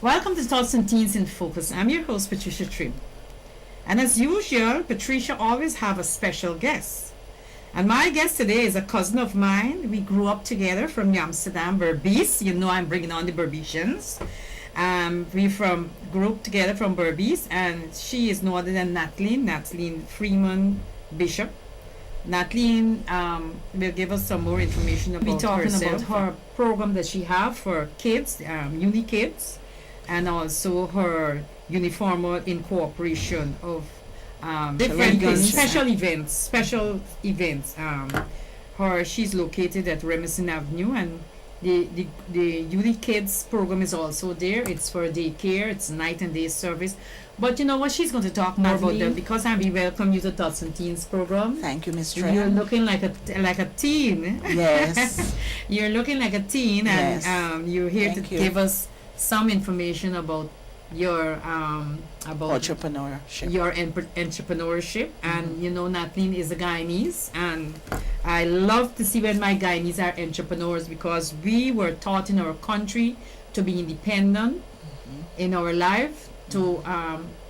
Welcome to Tots and Teens in Focus. I'm your host, Patricia. And as usual, Patricia always have a special guest. And my guest today is a cousin of mine. We grew up together from Amsterdam, Berbice. You know I'm bringing on the Berbicians. We grew up together from Berbice, and she is no other than Nathalie Freeman Bishop. Nathalie will give us some more information about about her program that she have for kids, uni kids, and also her uniformal incorporation of different special events. She's located at Remington Avenue, and the uni kids program is also there. It's for daycare. It's night and day service. But you know what? She's going to talk more about that because we welcome you to Tots and Teens program. Thank you, Miss Tran. You're looking like a teen. Yes. You're looking like a teen, yes. And you're here give us some information about your entrepreneurship. Your entrepreneurship, and you know, Nathalie is a Guyanese, and I love to see when my Guyanese are entrepreneurs because we were taught in our country to be independent in our life, to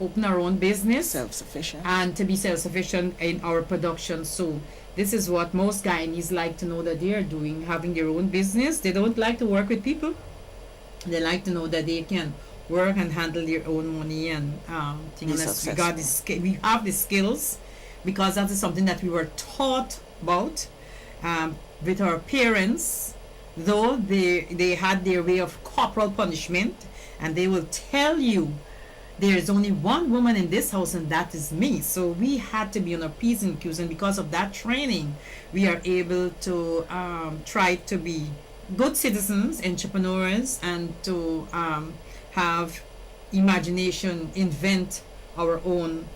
open our own business, self-sufficient, and to be self-sufficient in our production. So this is what most Guyanese like to know that they are doing, having their own business. They don't like to work with people. They like to know that they can work and handle their own money and things. We have the skills because that is something that we were taught about with our parents. Though they had their way of corporal punishment, and they will tell you there is only one woman in this house, and that is me. So we had to be on our P's and Q's, and because of that training, we are able to try to be good citizens, entrepreneurs, and to have imagination, invent our own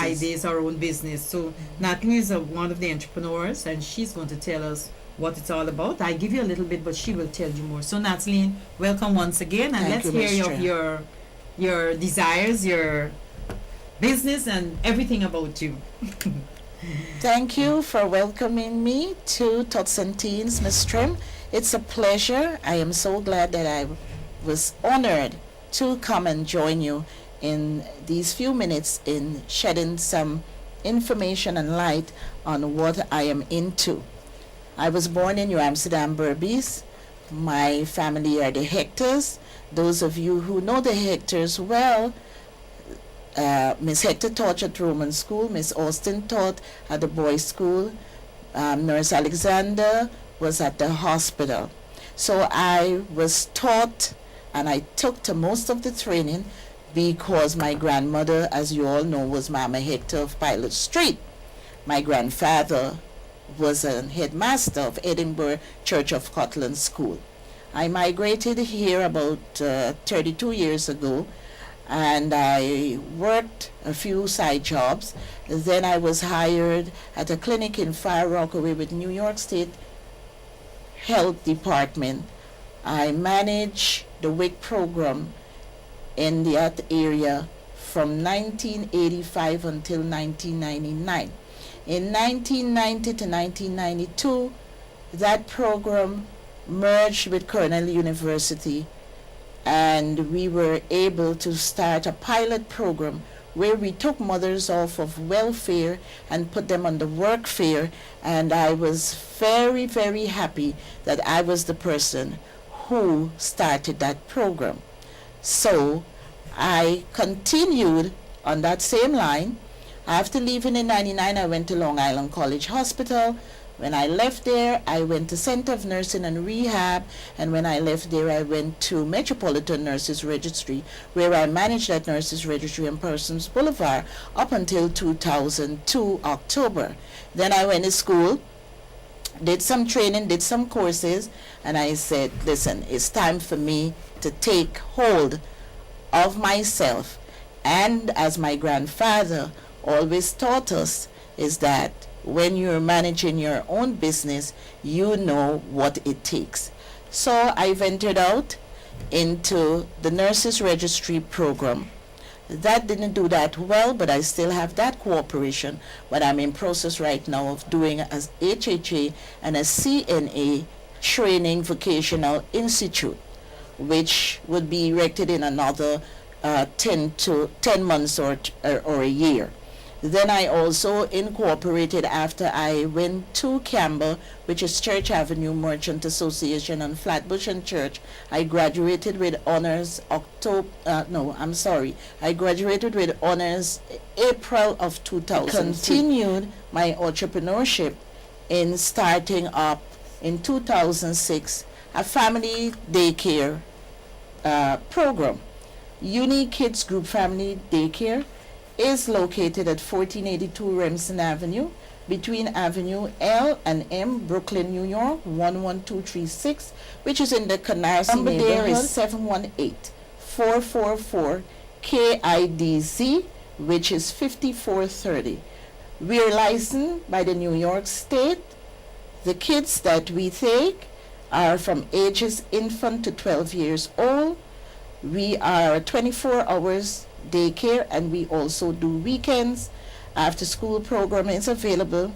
ideas, our own business. So Nathalie is one of the entrepreneurs, and she's going to tell us what it's all about. I give you a little bit, but she will tell you more. So Nathalie, welcome once again, and let's hear your desires, your business, and everything about you. Thank you for welcoming me to Tots and Teens, Miss Trim. It's a pleasure. I am so glad that I was honored to come and join you in these few minutes in shedding some information and light on what I am into. I was born in New Amsterdam, Berbice. My family are the Hectors. Those of you who know the Hectors well, Miss Hector taught at Roman School, Miss Austin taught at the boys' school, Nurse Alexander was at the hospital. So I was taught and I took to most of the training because my grandmother, as you all know, was Mama Hector of Pilot Street. My grandfather was a headmaster of Edinburgh Church of Scotland School. I migrated here about 32 years ago, and I worked a few side jobs. Then I was hired at a clinic in Far Rockaway with New York State Health Department. I managed the WIC program in that area from 1985 until 1999. In 1990 to 1992, that program merged with Cornell University, and we were able to start a pilot program where we took mothers off of welfare and put them on the workfare, and I was very, very happy that I was the person who started that program. So I continued on that same line. After leaving in 99, I went to Long Island College Hospital. When I left there, I went to Center of Nursing and Rehab, and when I left there, I went to Metropolitan Nurses Registry, where I managed that Nurses Registry in Persons Boulevard up until 2002 October. Then I went to school, did some training, did some courses, and I said, listen, it's time for me to take hold of myself. And as my grandfather always taught us, is that when you're managing your own business, you know what it takes. So I ventured out into the Nurses Registry program. That didn't do that well, but I still have that cooperation. But I'm in process right now of doing as HHA and a CNA training vocational institute, which would be erected in another 10 months or a year. Then I also incorporated, after I went to Campbell, which is Church Avenue Merchant Association and Flatbush and Church. I graduated with honors I graduated with honors April of 2000. Continued my entrepreneurship in starting up in 2006 a family daycare program. Unique Kids Group Family Daycare is located at 1482 Remsen Avenue, between Avenue L and M, Brooklyn, New York, 11236, which is in the Canarsie neighborhood. There is 718-444-KIDZ, which is 5430. We are licensed by the New York State. The kids that we take are from ages infant to 12 years old. We are 24 hours daycare, and we also do weekends. After school program is available,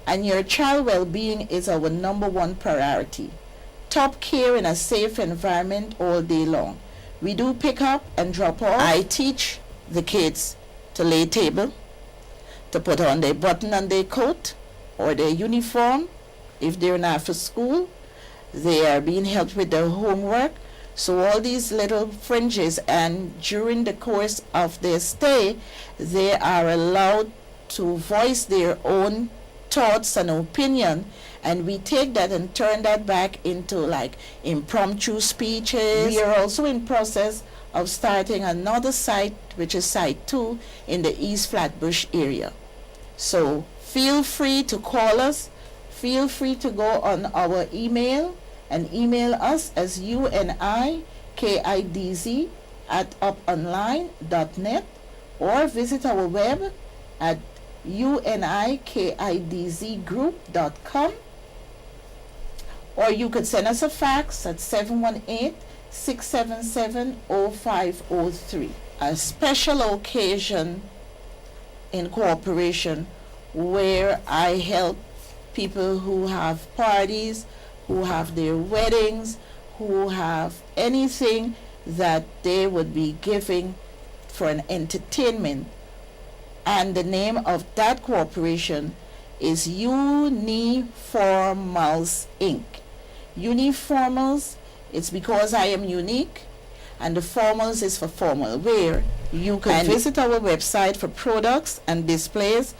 and your child well-being is our number one priority. Top care in a safe environment all day long. We do pick up and drop off. I teach the kids to lay table, to put on their button on their coat or their uniform. If they're not for school, they are being helped with their homework. So all these little fringes, and during the course of their stay, they are allowed to voice their own thoughts and opinion, and we take that and turn that back into like impromptu speeches. We are also in process of starting another site, which is Site 2 in the East Flatbush area. So feel free to call us, feel free to go on our email and email us as unikidz@uponline.net, or visit our web at unikidzzgroup.com, or you could send us a fax at 718-677-0503. A special occasion in cooperation where I help people who have parties, who have their weddings, who have anything that they would be giving for an entertainment. And the name of that corporation is Uniformals Inc. Uniformals, it's because I am unique, and the formals is for formal wear. You can visit our website for products and displays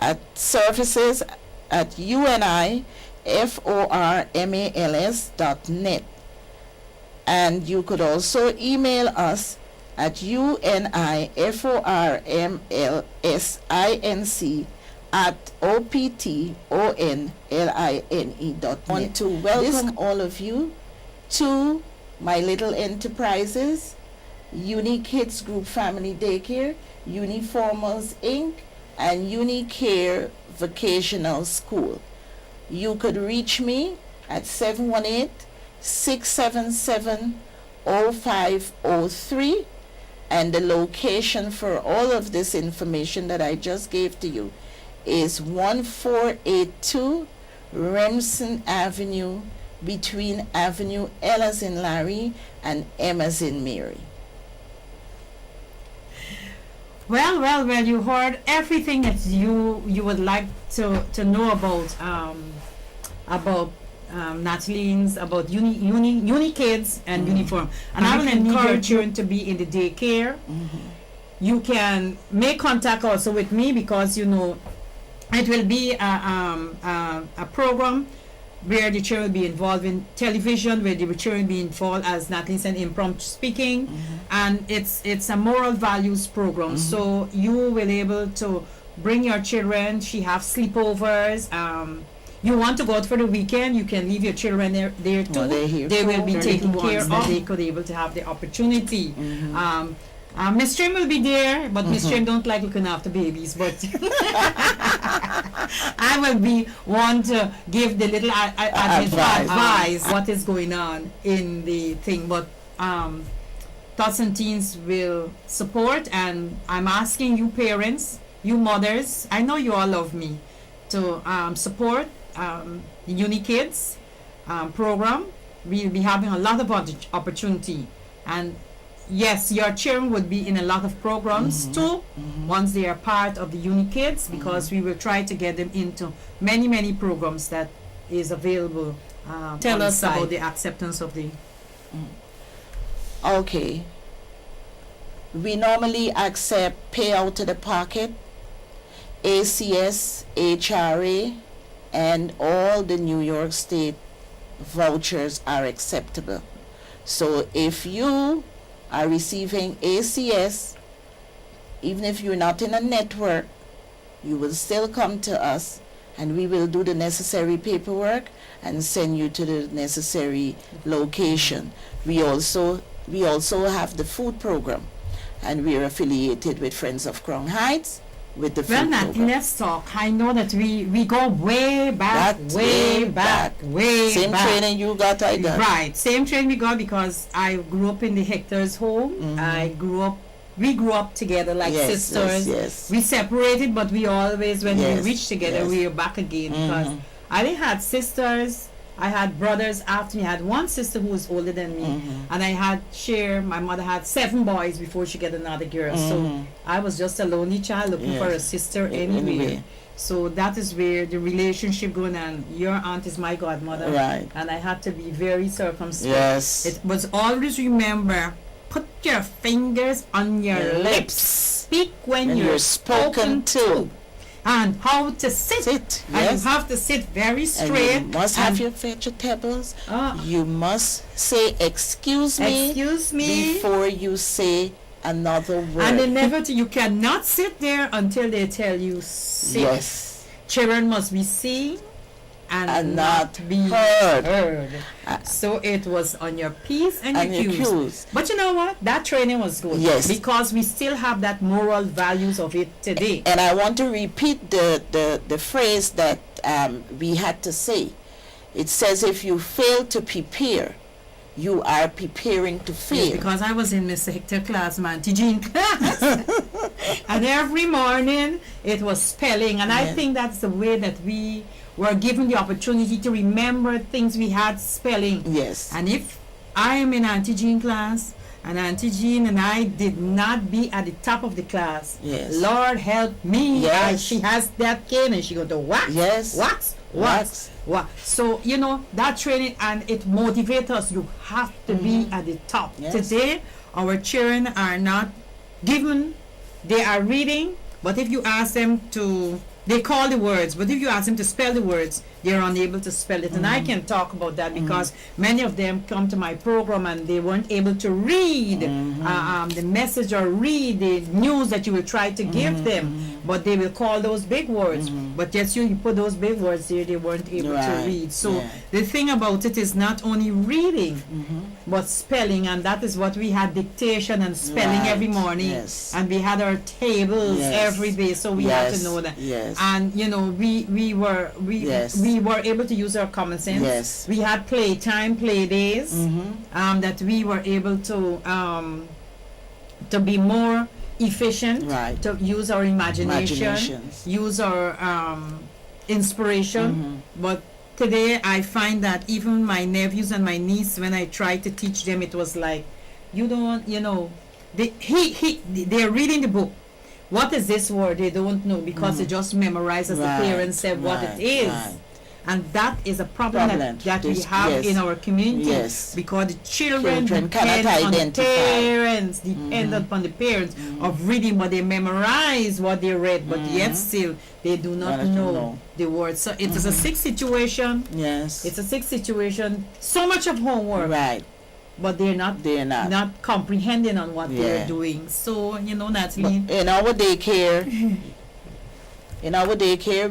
at services at uniformals.net. And you could also email us at uniformsinc@optonline.net. I want to welcome all of you to my little enterprises, UniKids Group Family Daycare, Uniformals Inc., and UniCare Vocational School. You could reach me at 718-677-0503, and the location for all of this information that I just gave to you is 1482 Remsen Avenue, between Avenue L as in Larry and M as in Mary. Well, you heard everything that you would like to know about Nathalie's, about UniKids and Uniform. And I will encourage you to be in the daycare. You can make contact also with me, because it will be a program where the children will be involved in television, where the children will be involved, as Nathalie said, impromptu speaking, and it's a moral values program. So you will be able to bring your children. She have sleepovers. You want to go out for the weekend, you can leave your children there too. They will be taken care of. They could be able to have the opportunity. Miss Trim will be there, but Miss Trim don't like looking after babies, but I will be one to give the little advice what is going on in the thing. But Tots and Teens will support, and I'm asking you parents, you mothers, I know you all love me, to support the UniKids program. We'll be having a lot of opportunity, and yes, your children would be in a lot of programs too, once they are part of the UniKids, because we will try to get them into many programs that is available. Tell us about the acceptance of the... Okay. We normally accept payout to the pocket, ACS, HRA, and all the New York State vouchers are acceptable. So if you are receiving ACS, even if you're not in a network, you will still come to us, and we will do the necessary paperwork and send you to the necessary location. We also have the food program, and we are affiliated with Friends of Crown Heights with the food program. Let's talk. I know that we go way back. Same training you got, I got. Right, same training we got, because I grew up in the Hector's home. We grew up together like sisters. Yes. We separated, but we always, when we reached together, we were back again, because I didn't had sisters. I had brothers after me. I had one sister who was older than me, and I had my mother had 7 boys before she got another girl. So I was just a lonely child looking for a sister anyway. So that is where the relationship going on. Your aunt is my godmother, right? And I had to be very circumspect. Yes. It was always remember, put your fingers on your lips. Speak when you're spoken to. And how to sit. And you have to sit very straight. And you must have your vegetables. You must say excuse me before you say another word. And you cannot sit there until they tell you sit. Yes. Children must be seen and not be heard. So it was on your P's and your Q's. But you know what? That training was good. Yes. Because we still have that moral values of it today. And I want to repeat the phrase that we had to say. It says, if you fail to prepare, you are preparing to fail. Yes, because I was in Mr. Hector class, Auntie Jean class. And every morning it was spelling. And I think that's the way that we were given the opportunity to remember things we had spelling. Yes. And if I am in Auntie Jean class, and Auntie Jean and I did not be at the top of the class, Yes. Lord help me. Yes. She has that cane and she go to what? Yes. What? So, you know, that training, and it motivates us. You have to be at the top. Yes. Today, our children are not given, they are reading, but if you ask them to, they call the words, but if you ask them to spell the words, they're unable to spell it. And I can talk about that because many of them come to my program and they weren't able to read the message or read the news that you will try to give them, but they will call those big words. But yes, you put those big words there, they weren't able to read. So the thing about it is not only reading, but spelling, and that is what we had, dictation and spelling every morning. Yes. And we had our tables every day, so we had to know that. Yes. And you know, we were able to use our common sense. Yes. We had play days, that we were able to be more efficient, Right. to use our imagination, Imaginations. use our inspiration. But today I find that even my nephews and my niece, when I try to teach them, it was like, you don't, you know, they're reading the book. What is this word? They don't know because they just memorize as the parents said what it is. Right. And that is a problem that we This- have yes. in our community, Yes. because the children Children depend cannot on the identify. parents, depend upon the parents of reading, but they memorize what they read, but yet still they do not Not know the words. So it is a sick situation. Yes. It's a sick situation. So much of homework, Right. but they're not Not. comprehending on what they're Yeah. doing. So you know, But Nathalie. in our daycare,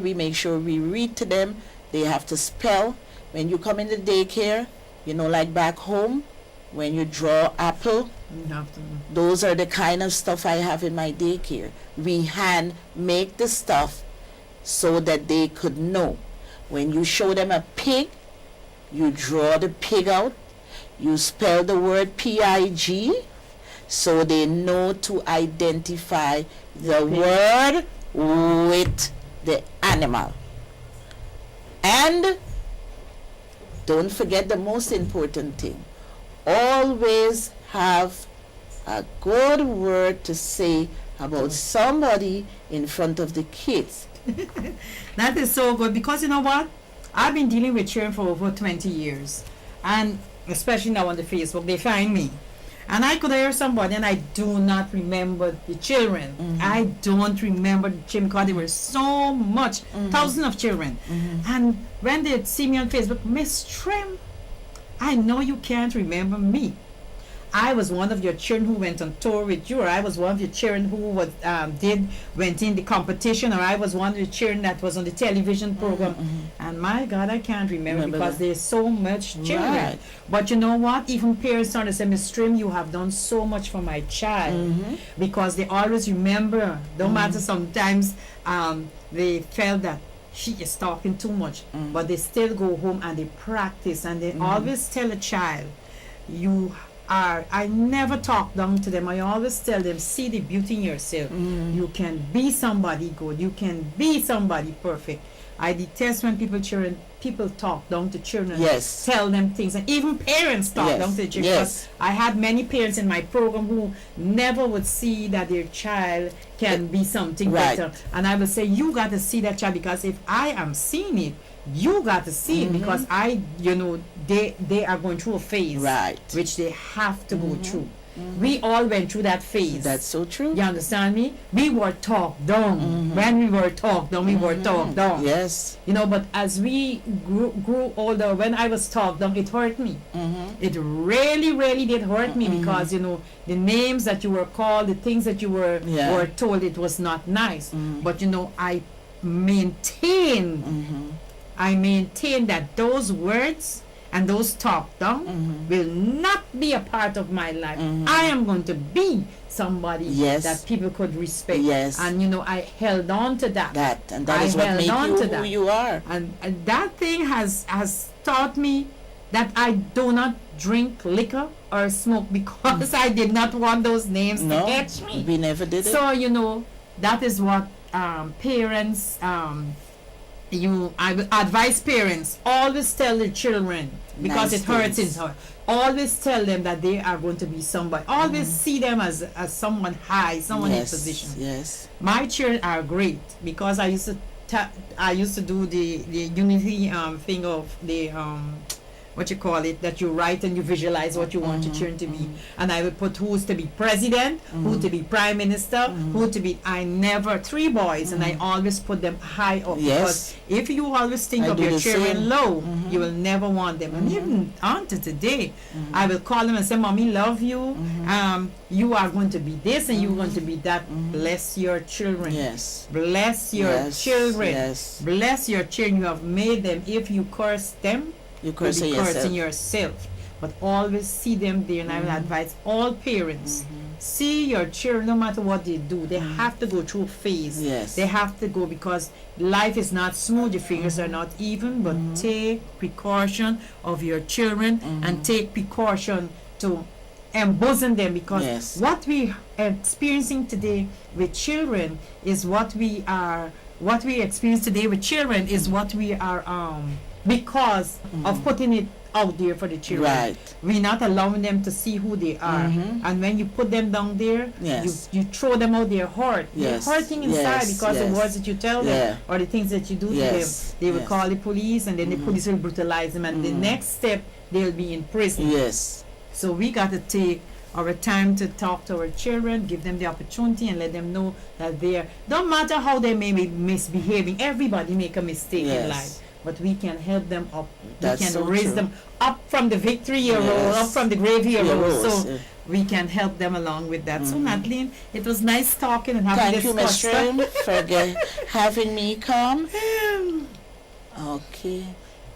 we make sure we read to them. They have to spell. When you come in the daycare, you know, like back home, when you draw apple, You have to. those are the kind of stuff I have in my daycare. We hand make the stuff so that they could know. When you show them a pig, you draw the pig out. You spell the word P-I-G, so they know to identify the word with the animal. And don't forget the most important thing. Always have a good word to say about somebody in front of the kids. That is so good, because you know what? I've been dealing with children for over 20 years. And especially now on the Facebook, they find me. And I could hear somebody and I do not remember the children. I don't remember the children because there were so much, thousands of children. And when they see me on Facebook, Miss Trim, I know you can't remember me. I was one of your children who went on tour with you, or I was one of your children who was went in the competition, or I was one of your children that was on the television program. And my God, I can't remember because there's so much children. Right. But you know what? Even parents started to say, Miss Trim, you have done so much for my child, because they always remember. Don't matter, sometimes they felt that she is talking too much, but they still go home and they practice, and they always tell a child, I never talk down to them. I always tell them, see the beauty in yourself. You can be somebody good. You can be somebody perfect. I detest when people talk down to children. Yes. Tell them things, and even parents talk Yes. down to the children. Yes. Because I had many parents in my program who never would see that their child can be something Right. better. And I would say, you got to see that child, because if I am seeing it, you got to see it, because they are going through a phase, Right. which they have to go through. We all went through that phase. That's so true. You understand me? We were talked down. When we were talked down, we were talked down. Yes. You know, but as we grew older, when I was talked down, it hurt me. It really, really did hurt me, because, you know, the names that you were called, the things that you were told, it was not nice. But, you know, I maintain that those words and those talk down will not be a part of my life. I am going to be somebody that people could respect. Yes. And you know, I held on to that. And that is what held makes on you to who that. you are. And that thing has taught me that I do not drink liquor or smoke, because I did not want those names to catch me. We never did it. So, you know, that is what parents I will advise parents, always tell the children, because Nice it hurts in things. her. Always tell them that they are going to be somebody. Always see them as someone high, someone in Yes, position. yes. My children are great because I used to do the unity thing of the what you call it, that you write and you visualize what you want your children to be, and I would put who's to be president, who to be prime minister, who to be. I never 3 boys, and I always put them high up, Yes. because if you always think I of do your the children same. low, you will never want them. And even on to today, I will call them and say, "Mommy, love you. You are going to be this, and you're going to be that. Bless your children. Yes. Bless your Yes, children. yes. Bless your children. You have made them. If you curse them, You you'll curse be cursing yourself. yourself. But always see them there, and I will advise all parents. See your children, no matter what they do, they have to go through a phase. Yes. They have to go, because life is not smooth, your fingers are not even, but take precaution of your children, and take precaution to embosom them, because Yes. what we are experiencing today with children is what we experience today with children is what we are because of putting it out there for the children. Right. We're not allowing them to see who they are, and when you put them down there, Yes. you throw them out there hurt. Yes. They're hurting inside, Yes. because Yes. the words that you tell them, Yeah. or the things that you do to Yes. them, they will Yes. call the police, and then the police will brutalize them, and the next step, they'll be in prison. Yes. So we got to take our time to talk to our children, give them the opportunity, and let them know that don't matter how they may be misbehaving, everybody make a mistake in Yes. life, but we can help them up. That's we can so raise true. them up from the victory road, Yes. up from the gravy Yeah, road, Rose, so yeah. we can help them along with that. So Nathalie, it was nice talking and having Thank you, this Ms. Trim, for having me come. Okay.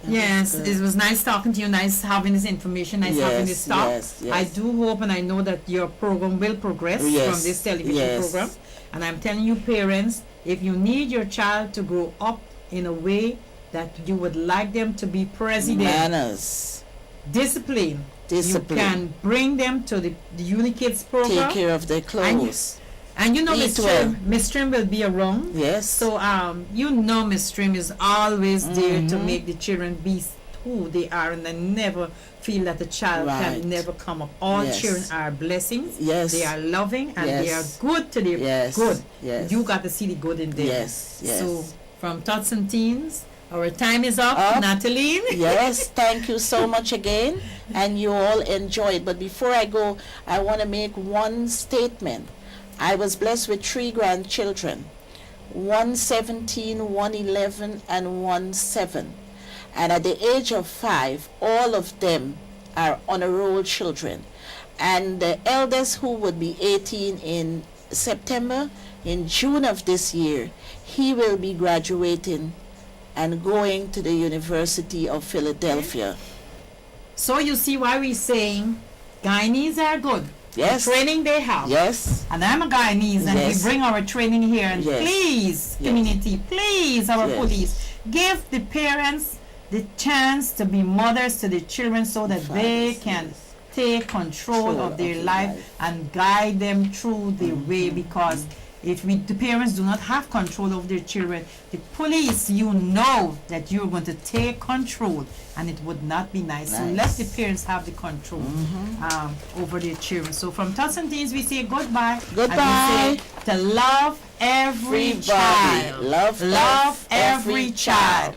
That Yes, was good. it was nice talking to you, nice having this information, nice having this talk. Yes, yes. I do hope and I know that your program will progress Yes, from this television yes. program. And I'm telling you, parents, if you need your child to grow up in a way that you would like them to be president, Manners. discipline, Discipline. you can bring them to the Unikids program. Take care of their clothes. And you know, Eat well. Miss Trim will be around. Yes. So you know, Miss Trim is always there to make the children be who they are, and I never feel that the child Right. can never come up. All Yes. children are blessings. Yes. They are loving, and they are Yes. good to their Yes. good. Yes. You got to see the good in them. Yes. Yes. So from Tots and Teens, our time is up. Up. Nathalie. Yes, thank you so much again, and you all enjoyed. But before I go, I want to make one statement. I was blessed with 3 grandchildren, 117, 111, and 17. And at the age of 5, all of them are honor roll children. And the eldest, who would be 18 in September, in June of this year, he will be graduating and going to the University of Philadelphia. So you see why we're saying Guyanese are good. Yes. The training they have. Yes. And I'm a Guyanese, and Yes. we bring our training here. And Yes. please, Yes. community, please, our Yes. police, give the parents the chance to be mothers to the children, so that they Fathers, can yes. take control of their life and guide them through the way. Because if the parents do not have control of their children, the police, you know that you're going to take control, and it would not be nice. So let Nice. the parents have the control over their children. So from Tots and Teens, we say goodbye. Goodbye. And we say to love every Everybody. child. Love Love every every child.